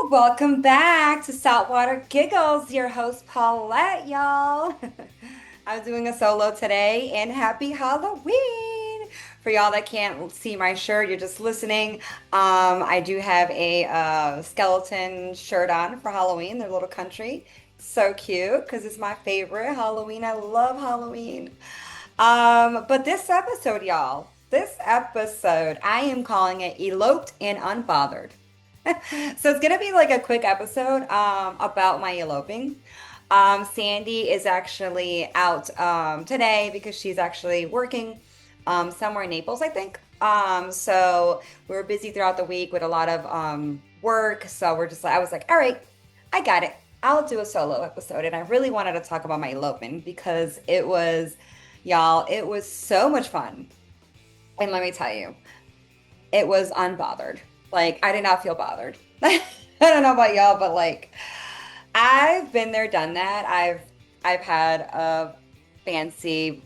Welcome back to Saltwater Giggles, your host Paulette, y'all. I'm doing a solo today, and happy Halloween. For y'all that can't see my shirt, you're just listening. I do have a skeleton shirt on for Halloween, their little country. So cute because it's my favorite Halloween. I love Halloween. But this episode, y'all, this episode, I am calling it Eloped and Unbothered. So it's gonna be like a quick episode about my eloping. Sandy is actually out today because she's actually working somewhere in Naples, I think. So we were busy throughout the week with a lot of work. So we're just like, I was like, all right, I got it. I'll do a solo episode. And I really wanted to talk about my elopement because it was, y'all, it was so much fun. And let me tell you, it was unbothered. Like I did not feel bothered. I don't know about y'all, but like I've been there, done that. I've had a fancy,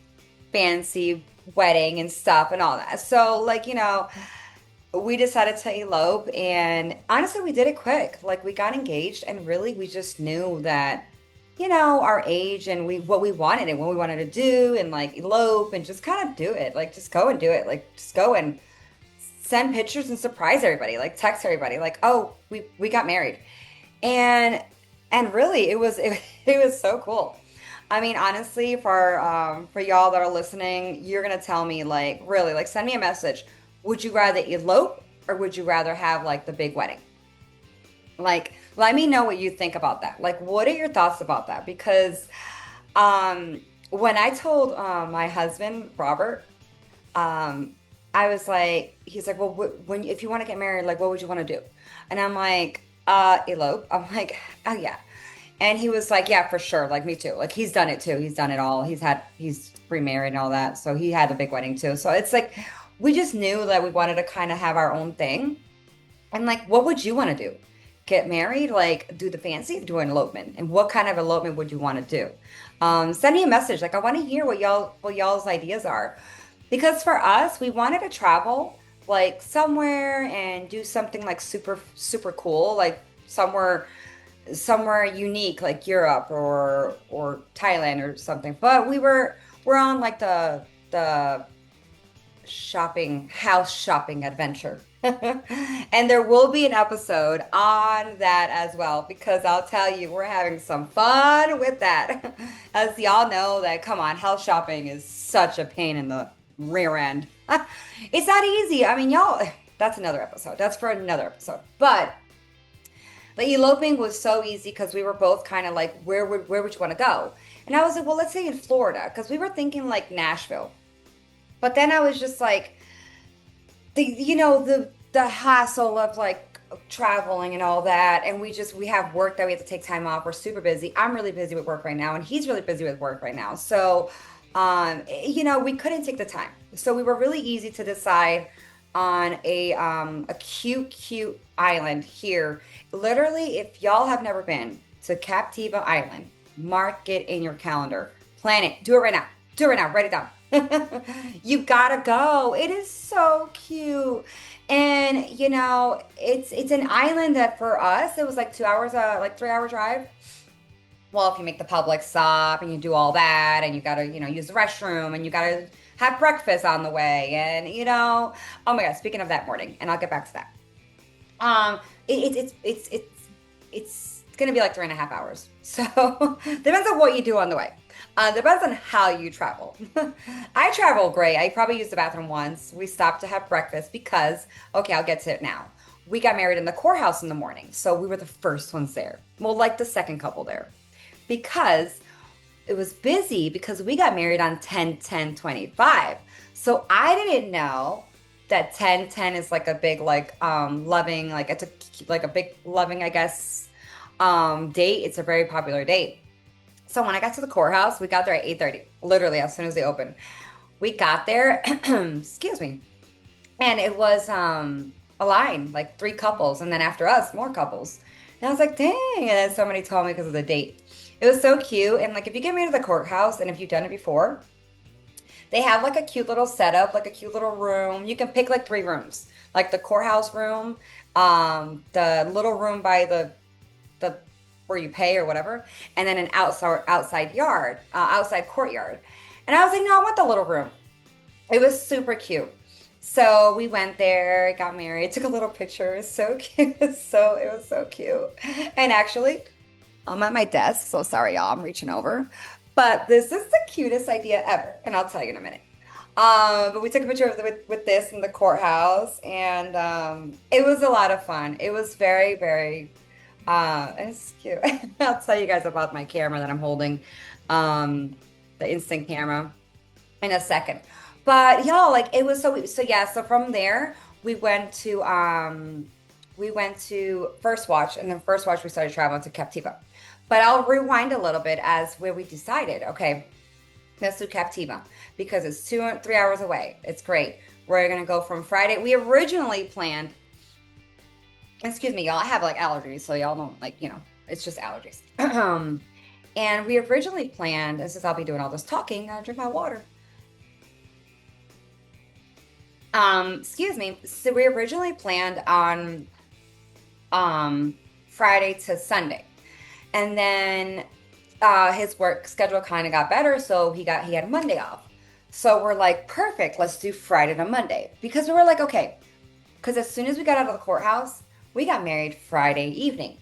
fancy wedding and stuff and all that. So like, we decided to elope and honestly we did it quick. Like we got engaged and really we just knew that, our age and we what we wanted and what we wanted to do and like elope and just kind of do it. Like just go and do it. Like just go and send pictures and surprise everybody, like text everybody, like, oh, we got married. And really it was so cool. I mean, honestly, for y'all that are listening, you're gonna tell me like really, like send me a message. Would you rather elope or would you rather have like the big wedding? Like, let me know what you think about that. Like, what are your thoughts about that? Because when I told my husband, Robert, um, I was like, he's like, well, when if you want to get married, like, what would you want to do? And I'm like, elope. I'm like, oh yeah. And he was like, yeah, for sure. Like me too. Like he's done it too. He's done it all. He's remarried and all that. So he had a big wedding too. So it's like, we just knew that we wanted to kind of have our own thing. And like, what would you want to do? Get married, like do the fancy, do an elopement, and what kind of elopement would you want to do? Send me a message. Like I want to hear what y'all's ideas are, because for us, we wanted to travel like somewhere and do something like super cool, like somewhere unique, like Europe or Thailand or something. But we're on like the house shopping adventure. And there will be an episode on that as well because I'll tell you, we're having some fun with that. As y'all know, that come on, house shopping is such a pain in the rear end. It's not easy. I mean, y'all, that's another episode. That's for another episode. But the eloping was so easy because we were both kind of like, where would you want to go? And I was like, well, let's say in Florida because we were thinking like Nashville. But then I was just like, the hassle of like traveling and all that, and we have work that we have to take time off. We're super busy. I'm really busy with work right now, and he's really busy with work right now. So, we couldn't take the time. So we were really easy to decide on a cute island here. Literally, if y'all have never been to Captiva Island, mark it in your calendar. Plan it. Do it right now. Do it right now. Write it down. You gotta go. It is so cute. And it's an island that for us it was like 2 hours, like 3 hour drive. Well, if you make the public stop and you do all that and you gotta, use the restroom and you gotta have breakfast on the way. And oh my God, speaking of that morning, and I'll get back to that. It's gonna be like 3.5 hours. So depends on what you do on the way. Depends on how you travel. I travel great. I probably used the bathroom once. We stopped to have breakfast because, okay, I'll get to it now. We got married in the courthouse in the morning. So we were the first ones there. Well, like the second couple there. Because it was busy because we got married on 10/10/25. So I didn't know that 10/10 is like a big, like, loving, like it's like a big loving, I guess, date. It's a very popular date. So when I got to the courthouse, we got there at 8:30, literally as soon as they opened. We got there, excuse me, and it was a line, like three couples, and then after us, more couples. And I was like, dang, and then somebody told me because of the date. It was so cute, and like if you get married to the courthouse, and if you've done it before, They have like a cute little setup, like a cute little room. You can pick like three rooms, like the courthouse room, the little room by the where you pay or whatever, and then an outside yard, outside courtyard. And I was like, no, I want the little room. It was super cute. So we went there, got married, took a little picture. It was so cute. It was so cute. And actually, I'm at my desk, so sorry, y'all. I'm reaching over. But this is the cutest idea ever, and I'll tell you in a minute. But we took a picture with this in the courthouse, and it was a lot of fun. It was very, very, it's cute. I'll tell you guys about my camera that I'm holding, the instant camera in a second. But y'all, like it was so yeah, so from there we went to First Watch, and then First Watch we started traveling to Captiva. But I'll rewind a little bit as where we decided, okay, let's do Captiva because it's 3 hours away. It's great. We're gonna go from Friday. We originally planned, excuse me, y'all, I have like allergies, so y'all don't like, it's just allergies. And we originally planned, and since I'll be doing all this talking, I'll drink my water. Excuse me. So we originally planned on Friday to Sunday. And then his work schedule kind of got better, so he had Monday off. So we're like, perfect, let's do Friday to Monday. Because we were like, okay, because as soon as we got out of the courthouse, we got married Friday evening.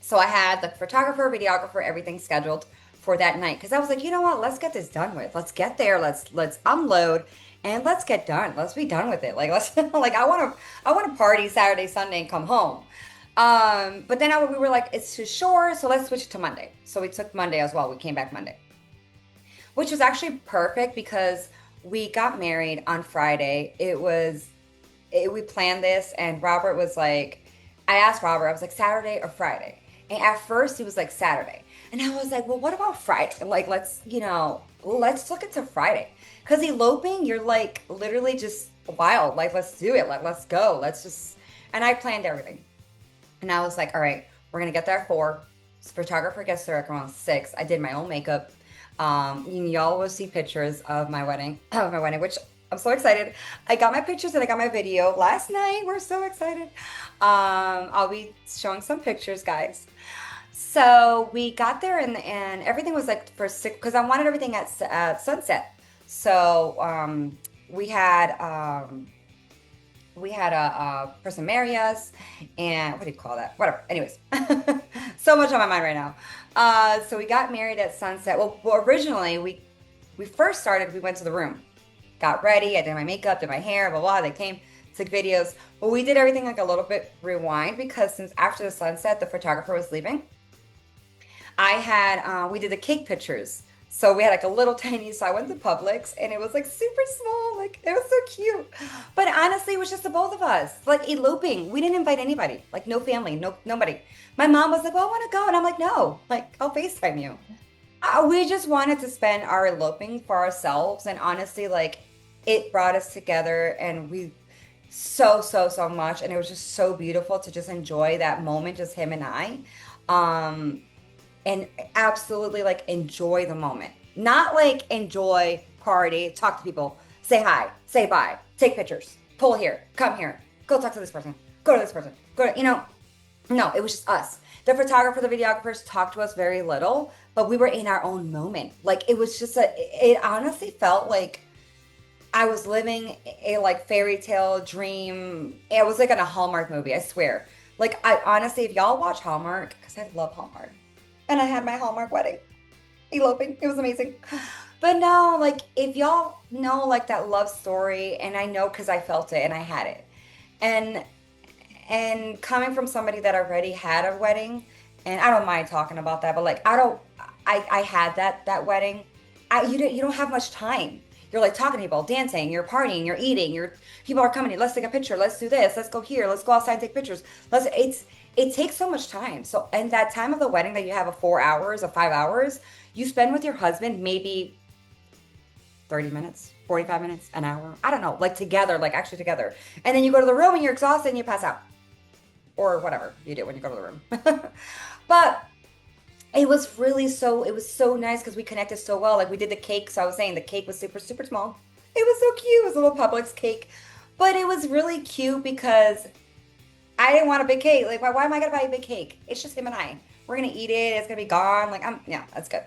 So I had the photographer, videographer, everything scheduled for that night. Because I was like, you know what? Let's get this done with. Let's get there. Let's unload and let's get done. Let's be done with it. Like let's like I want to party Saturday, Sunday, and come home. But then we were like, it's too short, so let's switch it to Monday. So we took Monday as well. We came back Monday, which was actually perfect because we got married on Friday. We planned this, and Robert was like, I asked Robert, I was like, Saturday or Friday? And at first he was like, Saturday. And I was like, well, what about Friday? Like, let's look into Friday. Because eloping, you're like literally just wild. Like, let's do it. Like, let's go. And I planned everything. And I was like, all right, we're going to get there at 4. Photographer gets there at around 6. I did my own makeup. Y'all will see pictures of my wedding, which I'm so excited. I got my pictures and I got my video last night. We're so excited. I'll be showing some pictures, guys. So we got there and everything was like for 6, because I wanted everything at sunset. So we had a person marry us, and what do you call that? Whatever. Anyways, so much on my mind right now. So we got married at sunset. Well, originally we first started. We went to the room, got ready. I did my makeup, did my hair, blah blah. They came, took videos. But we did everything like a little bit rewind because since after the sunset, the photographer was leaving. We did the cake pictures. So we had like a little tiny, so I went to Publix and it was like super small, like it was so cute. But honestly, it was just the both of us, like eloping. We didn't invite anybody, like no family, nobody. My mom was like, well, I want to go. And I'm like, no, like I'll FaceTime you. We just wanted to spend our eloping for ourselves. And honestly, like it brought us together and we so much. And it was just so beautiful to just enjoy that moment, just him and I. And absolutely like enjoy the moment. Not like enjoy, party, talk to people, say hi, say bye, take pictures, pull here, come here, go talk to this person, go to this person, no, it was just us. The photographer, the videographers talked to us very little, but we were in our own moment. Like it was just it honestly felt like I was living a like fairy tale dream. It was like in a Hallmark movie, I swear. Like I honestly, if y'all watch Hallmark, because I love Hallmark. And I had my Hallmark wedding, eloping. It was amazing. But no, like if y'all know like that love story, and I know because I felt it and I had it, and coming from somebody that already had a wedding, and I don't mind talking about that, but like I had that wedding. You don't have much time. You're like talking to people, dancing, you're partying, you're eating, people are coming in. Let's take a picture. Let's do this. Let's go here. Let's go outside and take pictures. It takes so much time. So, and that time of the wedding that you have of 4 hours or 5 hours, you spend with your husband maybe 30 minutes, 45 minutes, an hour. I don't know, like together, like actually together. And then you go to the room and you're exhausted and you pass out. Or whatever you do when you go to the room. But It was so nice because we connected so well. Like we did the cake. So I was saying the cake was super, super small. It was so cute. It was a little Publix cake. But it was really cute because I didn't want a big cake. Like, why am I gonna buy a big cake? It's just him and I. We're gonna eat it. It's gonna be gone. Like, yeah, that's good.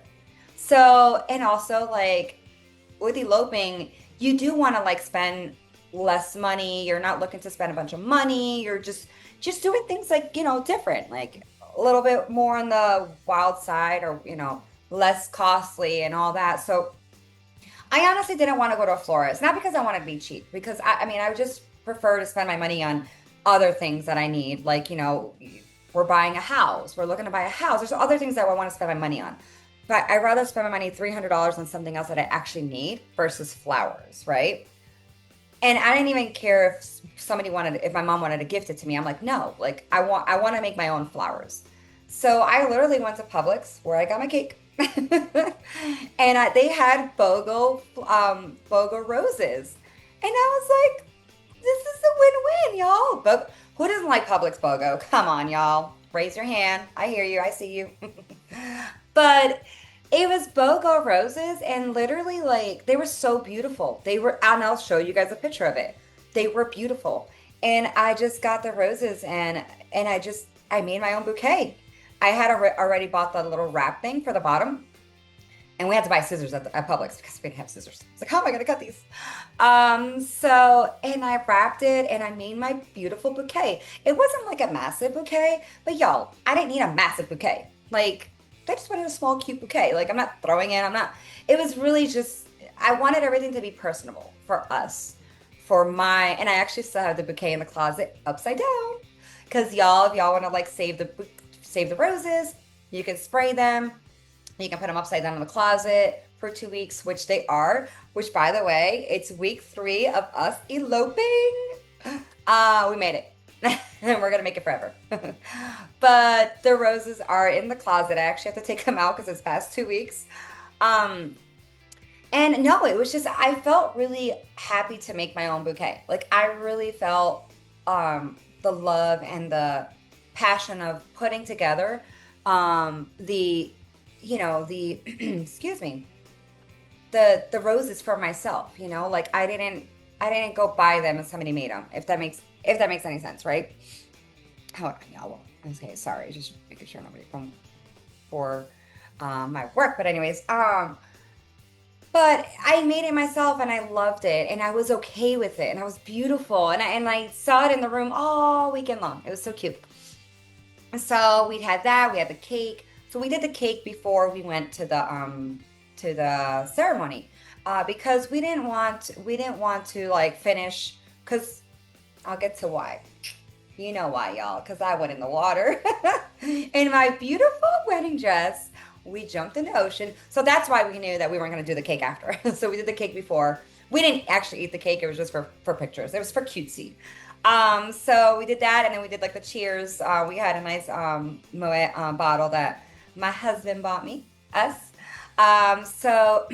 So, and also like with eloping, you do want to like spend less money. You're not looking to spend a bunch of money. You're just doing things like, different, like a little bit more on the wild side or, less costly and all that. So I honestly didn't want to go to a florist, not because I wanted to be cheap, because I mean, I would just prefer to spend my money on other things that I need. Like, we're buying a house, we're looking to buy a house. There's other things that I want to spend my money on. But I'd rather spend my money $300 on something else that I actually need versus flowers, right? And I didn't even care if if my mom wanted to gift it to me. I'm like, no, like I want to make my own flowers. So I literally went to Publix where I got my cake. And they had BOGO roses. And I was like, this is a win-win, y'all. But who doesn't like Publix BOGO? Come on, y'all. Raise your hand. I hear you. I see you. But it was BOGO roses, and literally, like, they were so beautiful. And I'll show you guys a picture of it. They were beautiful. And I just got the roses, and I made my own bouquet. I had already bought the little wrap thing for the bottom, and we had to buy scissors at Publix because we didn't have scissors. It's like, how am I gonna cut these? And I wrapped it, and I made my beautiful bouquet. It wasn't like a massive bouquet, but y'all, I didn't need a massive bouquet. Like, I just wanted a small, cute bouquet. Like, I'm not throwing it. It was really just, I wanted everything to be personable for us, and I actually still have the bouquet in the closet upside down. Because y'all, if y'all want to like save the roses, you can spray them. You can put them upside down in the closet for 2 weeks, which they are, which by the way, it's week 3 of us eloping. We made it. And we're gonna make it forever. But the roses are in the closet. I actually have to take them out because it's past 2 weeks. And no, it was just I felt really happy to make my own bouquet. Like I really felt the love and the passion of putting together the excuse me, the roses for myself. Like I didn't go buy them and somebody made them. If that makes any sense, right? Hold on, y'all. Well, okay, sorry, just making sure nobody from for my work. But anyways, but I made it myself and I loved it and I was okay with it and I was beautiful and I saw it in the room all weekend long. It was so cute. So we had that. We had the cake. So we did the cake before we went to the ceremony, because we didn't want to like finish because I'll get to why. You know why, y'all? Because I went in the water in my beautiful wedding dress. We jumped in the ocean. So that's why we knew that we weren't going to do the cake after. So we did the cake before. We didn't actually eat the cake. It was just for pictures. It was for cutesy. So we did that, and then we did like the cheers. We had a nice Moet bottle that my husband bought us. So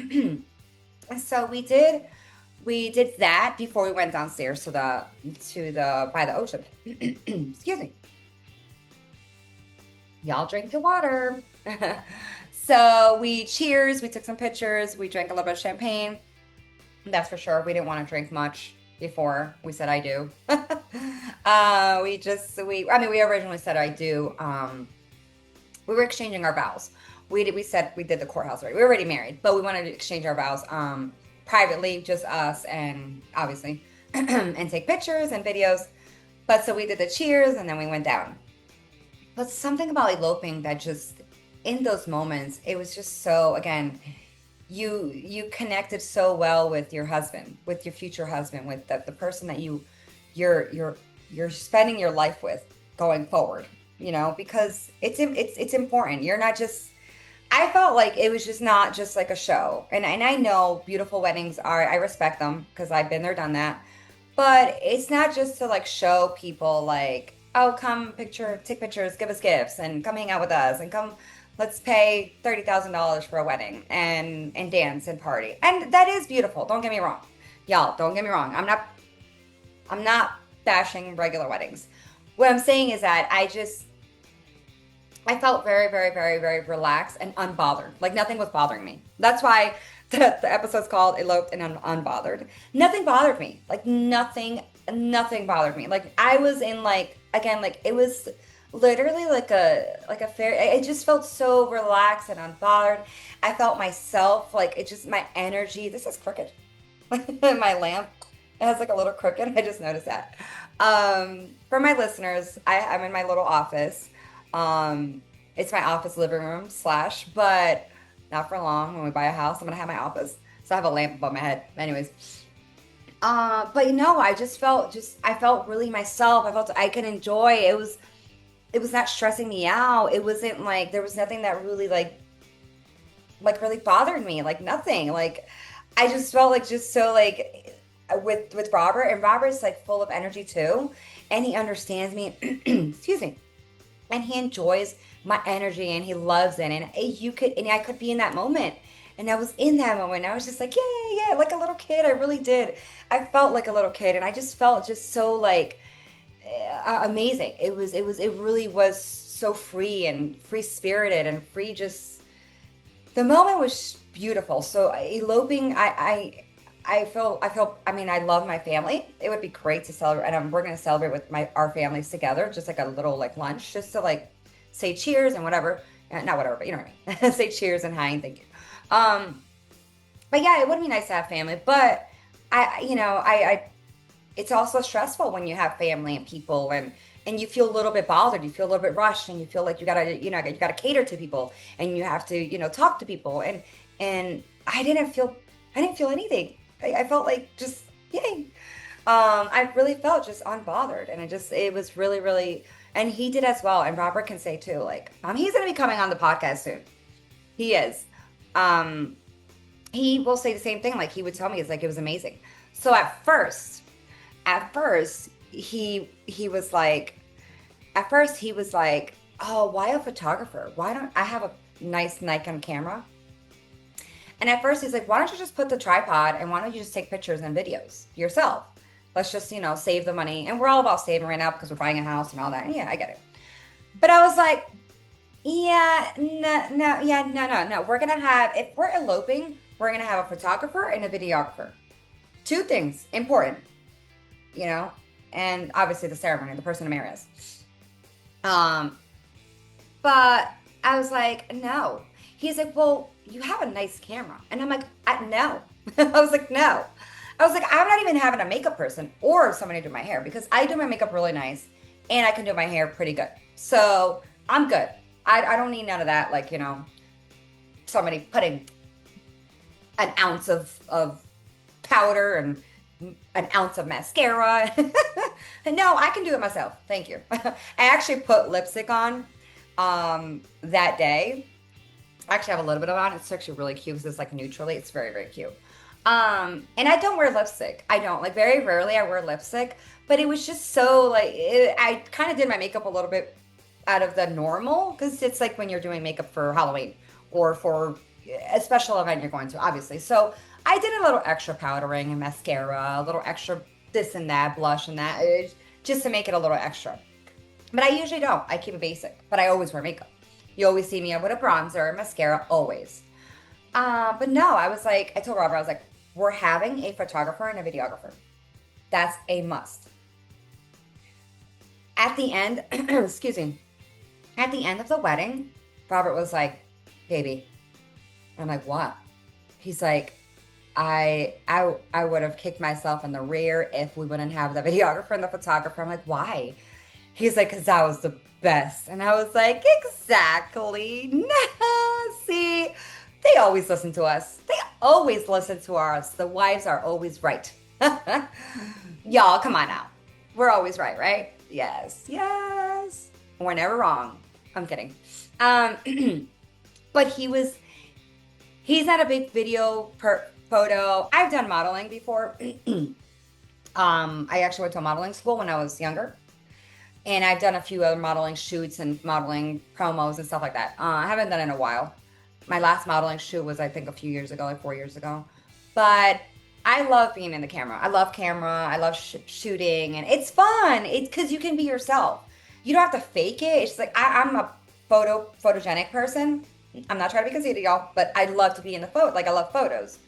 so we did that before we went downstairs to the by the ocean. Excuse me. Y'all drink your water. So we cheers, we took some pictures, we drank a little bit of champagne. That's for sure. We didn't want to drink much before we said I do. We originally said I do. We were exchanging our vows. We said we did the courthouse already. We were already married, but we wanted to exchange our vows privately, just us, and obviously, and take pictures and videos. But so we did the cheers, and then we went down. But something about eloping that just in those moments, it was just so, again, you connected so well with your husband, with your future husband, with the person that you're spending your life with going forward, because it's important. You're not just, I felt like it was just not just like a show. And I know beautiful weddings I respect them because I've been there, done that. But it's not just to like show people like, oh, come take pictures, give us gifts, and come hang out with us, and come, let's pay $30,000 for a wedding and dance and party. And that is beautiful. Don't get me wrong. Y'all, don't get me wrong. I'm not bashing regular weddings. What I'm saying is that I felt very, very, very, very relaxed and unbothered. Like nothing was bothering me. That's why the episode's called Eloped and Unbothered. Nothing bothered me. Like nothing bothered me. Like I was in like, again, like it was literally like a fair, it just felt so relaxed and unbothered. I felt myself, like it just, my energy, this is crooked. My lamp, it has like a little crooked. I just noticed that. For my listeners, I'm in my little office. It's my office living room slash, but not for long. When we buy a house, I'm gonna have my office. So I have a lamp above my head. Anyways, but you know, I just felt I felt really myself. I felt I could enjoy. It was not stressing me out. It wasn't like there was nothing that really like really bothered me. Like nothing. Like I just felt like just so like with Robert, and Robert's like full of energy too, and he understands me. Excuse me, and he enjoys my energy and he loves it, and you could, and I could be in that moment, and I was in that moment. I was just like, yeah, like a little kid. I really did. I felt like a little kid, and I just felt just so like amazing. It really was so free and free spirited and free. Just the moment was beautiful. So eloping, I mean, I love my family. It would be great to celebrate, and we're gonna celebrate with our families together, just like a little like lunch, just to like say cheers and whatever. Not whatever, but you know what I mean. Say cheers and hi and thank you. Um, but yeah, it would be nice to have family. But it's also stressful when you have family and people, and you feel a little bit bothered. You feel a little bit rushed, and you feel like you gotta cater to people, and you have to talk to people, and I didn't feel anything. I felt like just yay. I really felt just unbothered, and it was really, really, and he did as well. And Robert can say too, like, he's gonna be coming on the podcast soon. He is. Um, he will say the same thing. Like he would tell me, it's like it was amazing. So at first he was like, oh, why a photographer? Why don't I have a nice Nikon camera? And at first he's like, why don't you just put the tripod and why don't you just take pictures and videos yourself? Let's just, save the money. And we're all about saving right now because we're buying a house and all that. And yeah, I get it. But I was like, yeah, no, no, yeah, no. We're gonna have, if we're eloping, we're gonna have a photographer and a videographer. Two things important, you know, and obviously the ceremony, the person to marry us. Um, but I was like, no. He's like, well, you have a nice camera. And I'm like, no. I was like, no. I was like, I'm not even having a makeup person or somebody do my hair because I do my makeup really nice and I can do my hair pretty good. So I'm good. I don't need none of that. Like, somebody putting an ounce of powder and an ounce of mascara. No, I can do it myself. Thank you. I actually put lipstick on that day. I actually have a little bit of it on. It's actually really cute because it's like neutrally. It's very, very cute. And I don't wear lipstick. I don't. Like very rarely I wear lipstick, but it was just so like, I kind of did my makeup a little bit out of the normal because it's like when you're doing makeup for Halloween or for a special event you're going to, obviously. So I did a little extra powdering and mascara, a little extra this and that, blush and that, just to make it a little extra. But I usually don't. I keep it basic, but I always wear makeup. You always see me with a bronzer, mascara, always. But no, I told Robert, I was like, we're having a photographer and a videographer. That's a must. At the end, excuse me, at the end of the wedding, Robert was like, baby. I'm like, what? He's like, I would have kicked myself in the rear if we wouldn't have the videographer and the photographer. I'm like, why? He's like, because that was the best. And I was like, exactly. No, see, they always listen to us. They always listen to us. The wives are always right. Y'all, come on now. We're always right, right? Yes, yes. We're never wrong. I'm kidding. But he's not a big photo. I've done modeling before. I actually went to a modeling school when I was younger. And I've done a few other modeling shoots and modeling promos and stuff like that. I haven't done it in a while. My last modeling shoot was, I think, a few years ago, like 4 years ago. But I love being in the camera. I love camera. I love shooting. And it's fun. It's because you can be yourself. You don't have to fake it. It's just like, photogenic person. I'm not trying to be conceited, y'all, but I love to be in the photo. Like I love photos.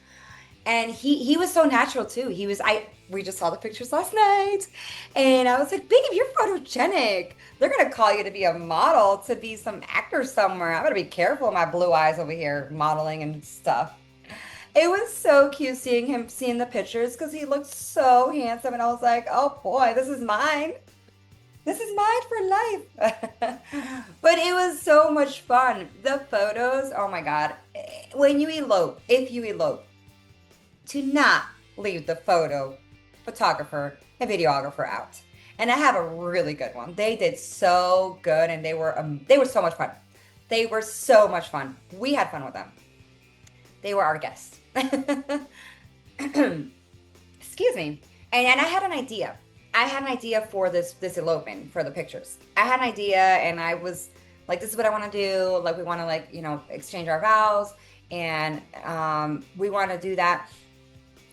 And he was so natural too. We just saw the pictures last night. And I was like, babe, you're photogenic. They're gonna call you to be a model, to be some actor somewhere. I better be careful of my blue eyes over here modeling and stuff. It was so cute seeing the pictures because he looked so handsome. And I was like, oh boy, this is mine. This is mine for life. But it was so much fun. The photos, oh my God. When you elope, if you elope, to not leave the photographer and videographer out. And I have a really good one. They did so good, and they were so much fun. They were so much fun. We had fun with them. They were our guests. Excuse me. And I had an idea. I had an idea for this elopement, for the pictures. I had an idea, and I was like, this is what I want to do. Like, we want to, like, exchange our vows, and we want to do that.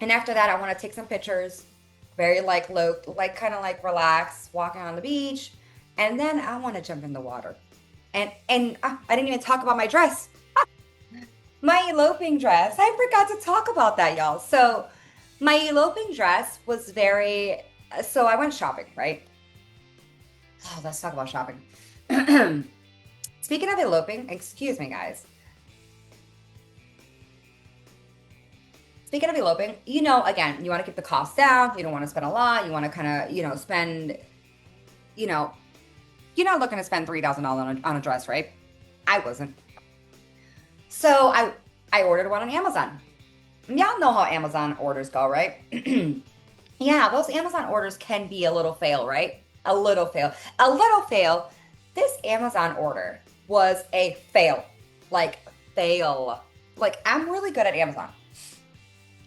And after that, I want to take some pictures, very like low, like kind of like relax, walking on the beach, and then I want to jump in the water. And I didn't even talk about my dress, my eloping dress. I forgot to talk about that, y'all. So my eloping dress was very. So I went shopping, right? Oh, let's talk about shopping. Speaking of eloping, excuse me, guys. Speaking of eloping, again, you want to keep the cost down. You don't want to spend a lot. You want to kind of, spend, you're not looking to spend $3,000 on a dress, right? I wasn't. So I ordered one on Amazon. Y'all know how Amazon orders go, right? Yeah, those Amazon orders can be a little fail, right? A little fail. A little fail. This Amazon order was a fail. Like, fail. Like, I'm really good at Amazon.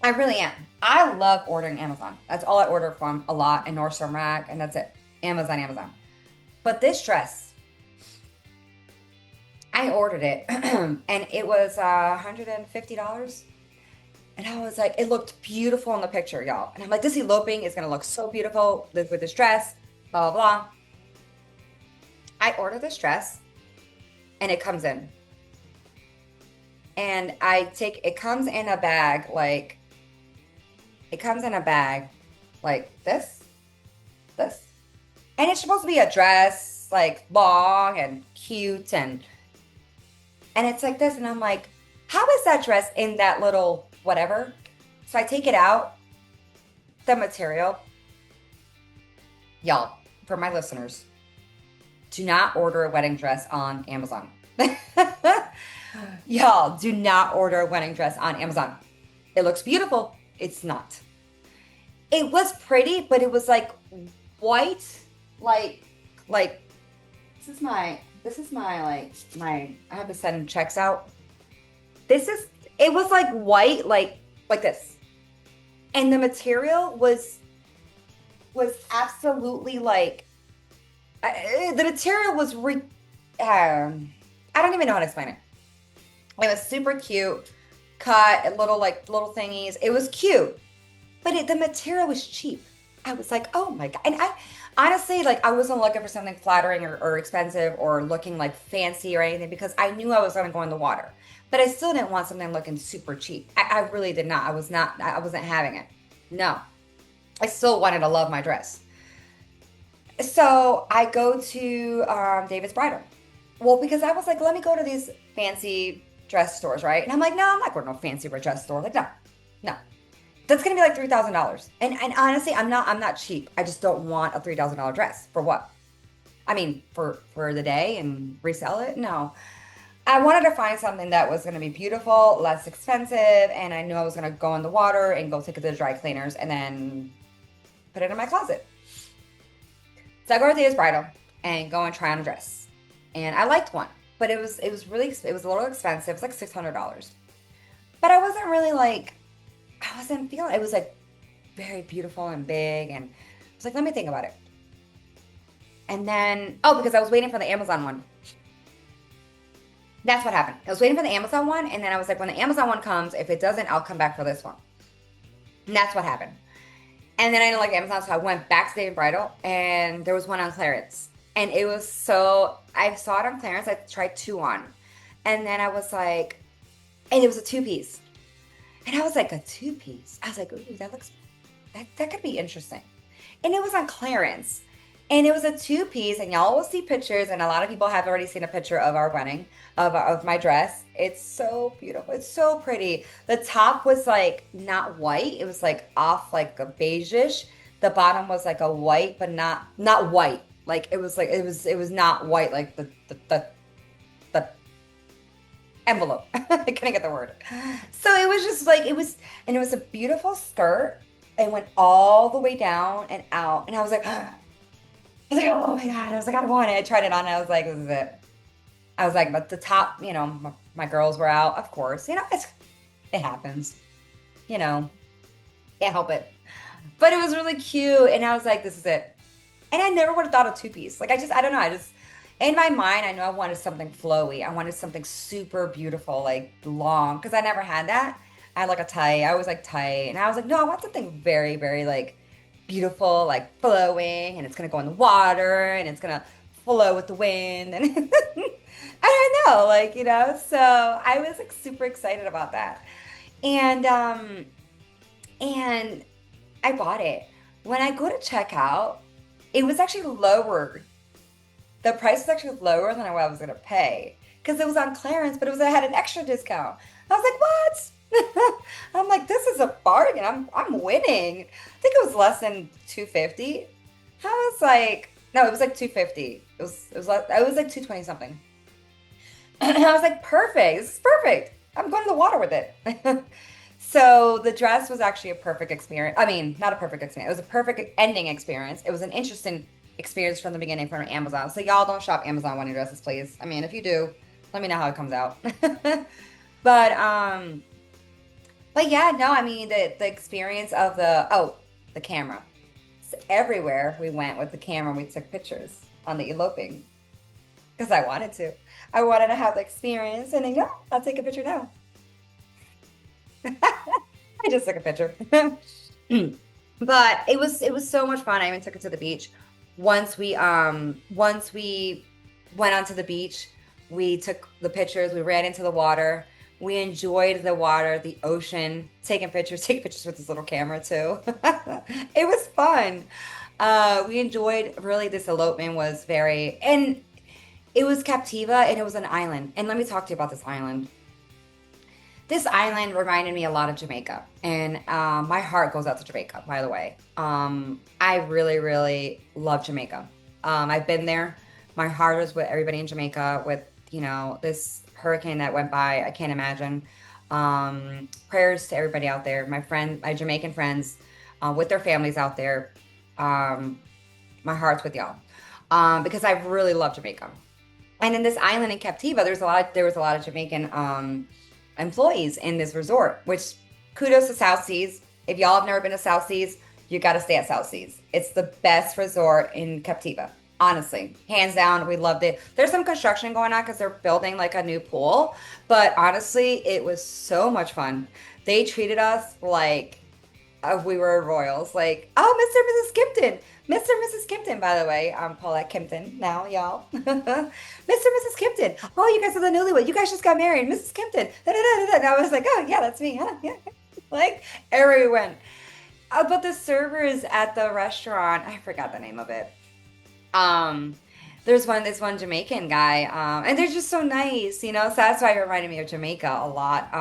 I really am. I love ordering Amazon. That's all I order from a lot in Nordstrom Rack, and that's it. Amazon. But this dress, I ordered it, and it was $150. And I was like, it looked beautiful in the picture, y'all. And I'm like, this eloping is going to look so beautiful with this dress, blah, blah, blah. I ordered this dress, and it comes in. And it comes in a bag like this. And it's supposed to be a dress, like long and cute, and it's like this. And I'm like, how is that dress in that little whatever? So I take it out, the material. Y'all, for my listeners, do not order a wedding dress on Amazon. Y'all, do not order a wedding dress on Amazon. It looks beautiful. It's not. It was pretty, but it was like white, like this is my I have to send checks out. It was like white, like this. And the material was absolutely like, the material was, I don't even know how to explain it. It was super cute, cut, little thingies. It was cute, but the material was cheap. I was like, oh my God. And I honestly, like, I wasn't looking for something flattering or expensive or looking like fancy or anything, because I knew I was going to go in the water. But I still didn't want something looking super cheap. I really did not. I wasn't having it. No. I still wanted to love my dress. So I go to David's Bridal. Well, because I was like, let me go to these fancy dress stores, right? And I'm like, no, I'm not going to no fancy dress store. Like, no. That's going to be like $3,000. And honestly, I'm not cheap. I just don't want a $3,000 dress. For what? I mean, for the day and resell it? No. I wanted to find something that was going to be beautiful, less expensive, and I knew I was going to go in the water and go take it to the dry cleaners and then put it in my closet. So I go to David's Bridal and go and try on a dress. And I liked one, but it was a little expensive. It was like $600. But I wasn't feeling it. It was like very beautiful and big, and I was like, let me think about it. And then, because I was waiting for the Amazon one. That's what happened. I was waiting for the Amazon one, and then I was like, when the Amazon one comes, if it doesn't, I'll come back for this one. And that's what happened. And then I didn't like Amazon, so I went back to David Bridal, and there was one on clearance. And it was so, I saw it on clearance. I tried two on. And then I was like, and it was a two piece. And I was like, a two piece? I was like, ooh, that could be interesting. And it was on clearance. And it was a two piece, and y'all will see pictures, and a lot of people have already seen a picture of our wedding, of my dress. It's so beautiful. It's so pretty. The top was like not white. It was like off like a beigeish. The bottom was like a white, but not white. Like it was not white like the envelope. I couldn't get the word. So it was just like and it was a beautiful skirt. It went all the way down and out, and I was like, oh my God. I was like, I want it. I tried it on, and I was like, this is it. I was like, but the top, my girls were out, of course. It happens. You know, can't help it. But it was really cute, and I was like, this is it. And I never would have thought of two piece. Like I don't know. In my mind, I know I wanted something flowy. I wanted something super beautiful, like long, because I never had that. I had like a tie. I always like tie, and I was like, no, I want something very, very like beautiful, like flowing, and it's gonna go in the water, and it's gonna flow with the wind, and I don't know, like So I was like super excited about that, and and I bought it. When I go to check out, it was actually lower. The price was actually lower than what I was gonna pay because it was on clearance, but it had an extra discount. I was like, what? I'm like, this is a bargain. I'm winning. I think it was less than 250. I was like, no, it was like 250. It was like 220 something. And I was like, perfect. This is perfect. I'm going to the water with it. So the dress was actually a perfect experience. I mean, not a perfect experience. It was a perfect ending experience. It was an interesting experience from the beginning from Amazon. So y'all don't shop Amazon wedding dresses, please. I mean, if you do, let me know how it comes out. But but yeah, no, I mean the experience of the camera. So everywhere we went with the camera, we took pictures on the eloping because I wanted to. I wanted to have the experience, and then I'll take a picture now. I just took a picture. But it was so much fun. I even took it to the beach. Once we went onto the beach, we took the pictures, we ran into the water, we enjoyed the water, the ocean, taking pictures with this little camera too. It was fun. We enjoyed really this elopement was very and it was Captiva and it was an island. And let me talk to you about this island. This island reminded me a lot of Jamaica, and my heart goes out to Jamaica, by the way. I really, really love Jamaica. I've been there. My heart is with everybody in Jamaica with, this hurricane that went by. I can't imagine. Prayers to everybody out there, my Jamaican friends, with their families out there. Um, my heart's with y'all, because I really love Jamaica. And in this island in Captiva, there was a lot of Jamaican employees in this resort, which kudos to South Seas. If y'all have never been to South Seas, you got to stay at South Seas. It's the best resort in Captiva. Honestly, hands down, we loved it. There's some construction going on because they're building like a new pool, but honestly, it was so much fun. They treated us like we were royals. Like, oh, Mr. and Mrs. Kimpton. Mr. and Mrs. Kimpton, by the way. I'm Paulette Kimpton now, y'all. Mr. and Mrs. Kimpton. Oh, you guys are the newlywed. You guys just got married. Mrs. Kimpton. Da, da, da, da. And I was like, oh, yeah, that's me. Huh? Yeah. Like, everywhere we went. But the servers at the restaurant, I forgot the name of it. Um, there's this one Jamaican guy, and they're just so nice, So that's why it reminded me of Jamaica a lot.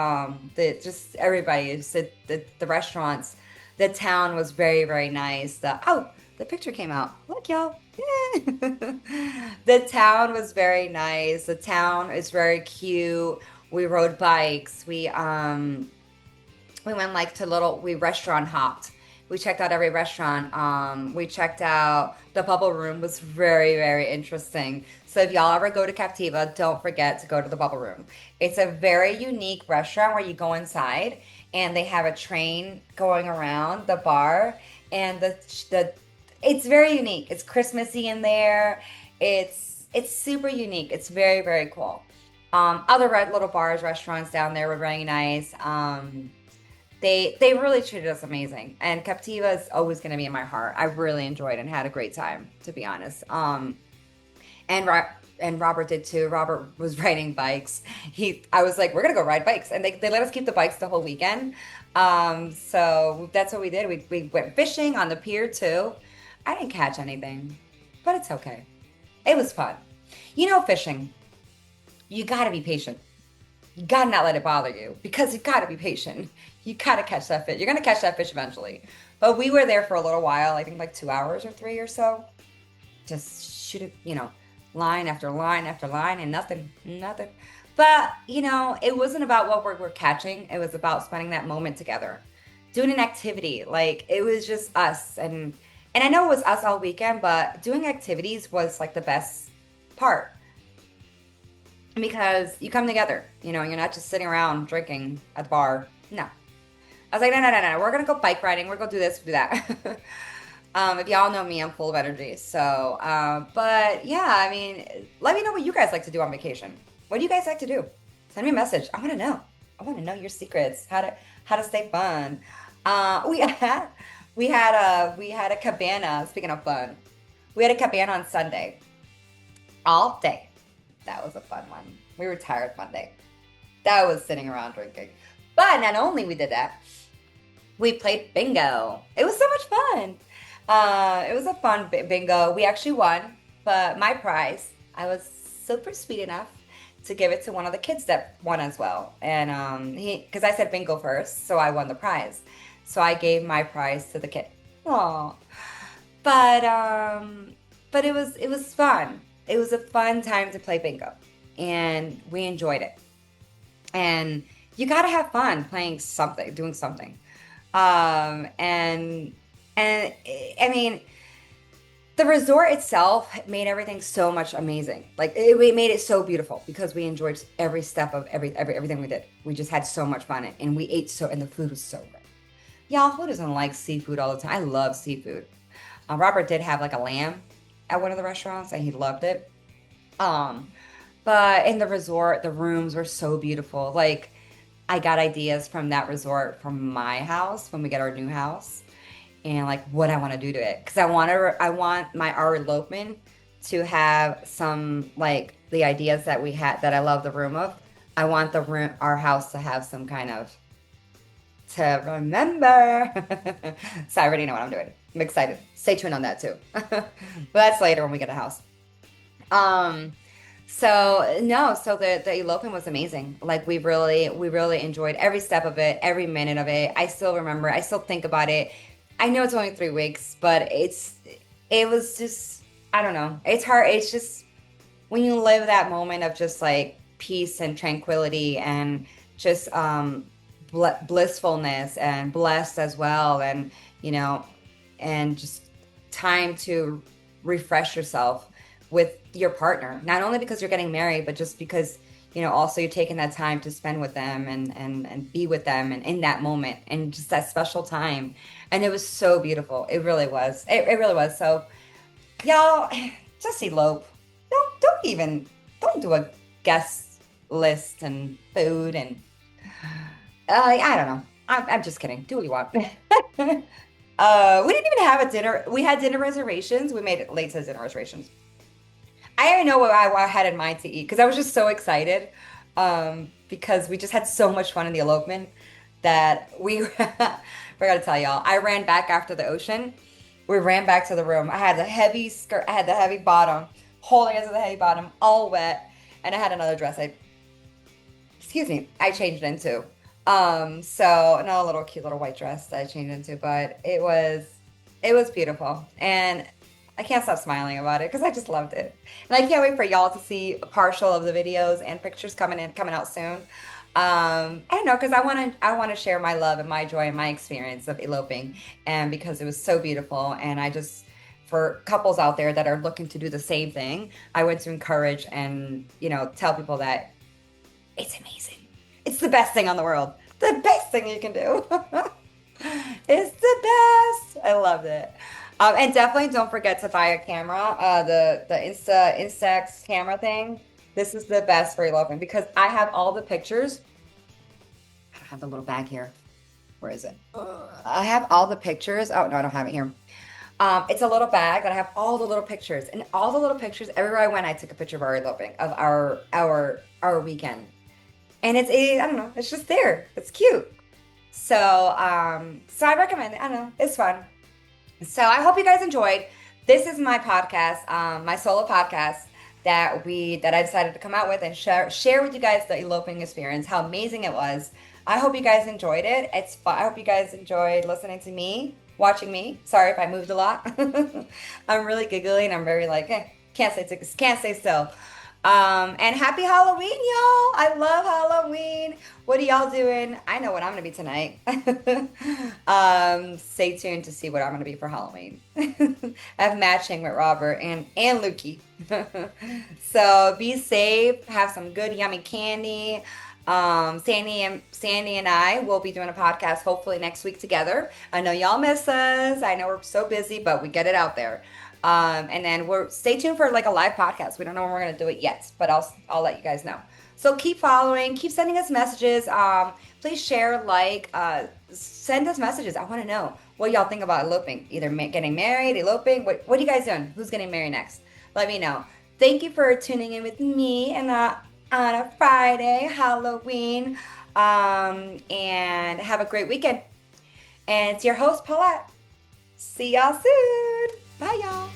Just everybody, just the restaurants, the town was very, very nice. The picture came out. Look, y'all. Yeah. The town was very nice. The town is very cute. We rode bikes. We went like to we restaurant hopped. We checked out every restaurant. We checked out the bubble room was very, very interesting. So if y'all ever go to Captiva, don't forget to go to the bubble room. It's a very unique restaurant where you go inside and they have a train going around the bar, and the it's very unique. It's Christmassy in there. It's super unique. It's very, very cool. Other little bars, restaurants down there were very nice. They really treated us amazing, and Captiva is always going to be in my heart. I really enjoyed and had a great time, to be honest. and and Robert did too. Robert was riding bikes. I was like, we're gonna go ride bikes, and they let us keep the bikes the whole weekend. So that's what we did. We went fishing on the pier too. I didn't catch anything, but it's okay. It was fun. Fishing, you gotta be patient. You gotta not let it bother you because you gotta be patient. You gotta catch that fish. You're gonna catch that fish eventually. But we were there for a little while, I think like 2 hours or three or so. Just shoot it, line after line after line and nothing, nothing. But, it wasn't about what we're catching. It was about spending that moment together, doing an activity. Like it was just us. And I know it was us all weekend, but doing activities was like the best part because you come together, you're not just sitting around drinking at the bar. No. I was like, no, no, no, no. We're going to go bike riding. We're going to do this, do that. If y'all know me, I'm full of energy. So, but yeah, I mean, let me know what you guys like to do on vacation. What do you guys like to do? Send me a message. I want to know. I want to know your secrets. How to stay fun. We had we had a cabana. Speaking of fun, we had a cabana on Sunday all day. That was a fun one. We were tired Monday. That was sitting around drinking. But not only we did that, we played bingo. It was so much fun. It was a fun bingo. We actually won, but my prize, I was super sweet enough to give it to one of the kids that won as well. And because I said bingo first, so I won the prize. So I gave my prize to the kid. Oh, but it was fun. It was a fun time to play bingo, and we enjoyed it. And you got to have fun playing something, doing something. And I mean, the resort itself made everything so much amazing. Like it made it so beautiful because we enjoyed every step of everything we did. We just had so much fun, and we ate and the food was so good. Y'all, who doesn't like seafood all the time? I love seafood. Robert did have like a lamb at one of the restaurants, and he loved it. Um, but in the resort, the rooms were so beautiful. Like I got ideas from that resort from my house when we get our new house, and like what I want to do to it because I want our elopement to have some like the ideas that we had that I love the room of. I want the room our house to have some kind of to remember. So I already know what I'm doing. I'm excited. Stay tuned on that too. But that's later when we get a house. Um, so no, so the elopement was amazing. Like we really enjoyed every step of it, every minute of it. I still remember, I still think about it. I know it's only 3 weeks, but it was just I don't know. It's hard. It's just when you live that moment of just like peace and tranquility and just blissfulness and blessed as well, and you know, and just time to refresh yourself with your partner, not only because you're getting married, but just because also you're taking that time to spend with them and be with them and in that moment and just that special time. And it was so beautiful. It really was. It really was. So y'all, just elope. Don't do a guest list and food and I don't know. I'm just kidding. Do what you want. We didn't even have a dinner. We had dinner reservations. We made it late to dinner reservations. I already know what I had in mind to eat because I was just so excited because we just had so much fun in the elopement that we forgot to tell y'all. I ran back after the ocean. We ran back to the room. I had the heavy skirt. I had the heavy bottom, holding onto the heavy bottom, all wet, and I had another dress. I changed into. So another little cute little white dress that I changed into, but it was beautiful, and I can't stop smiling about it because I just loved it. And I can't wait for y'all to see a partial of the videos and pictures coming out soon. I don't know, because I want to share my love and my joy and my experience of eloping, and because it was so beautiful, and I just for couples out there that are looking to do the same thing, I want to encourage and tell people that it's amazing. It's the best thing on the world. The best thing you can do. It's the best. I loved it. And definitely don't forget to buy a camera. The Instax camera thing. This is the best for eloping because I have all the pictures. I don't have the little bag here. Where is it? I have all the pictures. Oh no, I don't have it here. It's a little bag that I have all the little pictures, and all the little pictures. Everywhere I went, I took a picture of our eloping, of our weekend, and I don't know, it's just there. It's cute. So I recommend it. I don't know, it's fun. So I hope you guys enjoyed. This is my podcast, my solo podcast that I decided to come out with and share with you guys the eloping experience, how amazing it was. I hope you guys enjoyed it. It's fun. I hope you guys enjoyed listening to me, watching me. Sorry if I moved a lot. I'm really giggling. I'm very like, can't stay still. And happy Halloween, y'all. I love Halloween. What are y'all doing? I know what I'm gonna be tonight. Stay tuned to see what I'm gonna be for Halloween. I have matching with Robert and Lukey. So be safe, have some good yummy candy. Sandy and I will be doing a podcast hopefully next week together. I know y'all miss us. I know we're so busy, but we get it out there. And then stay tuned for like a live podcast. We don't know when we're gonna do it yet, but I'll let you guys know. So keep following, keep sending us messages. Please share, send us messages. I want to know what y'all think about eloping, either getting married, eloping. What are you guys doing? Who's getting married next? Let me know. Thank you for tuning in with me and on a Friday, Halloween. And have a great weekend. And it's your host, Paulette. See y'all soon. Bye, y'all.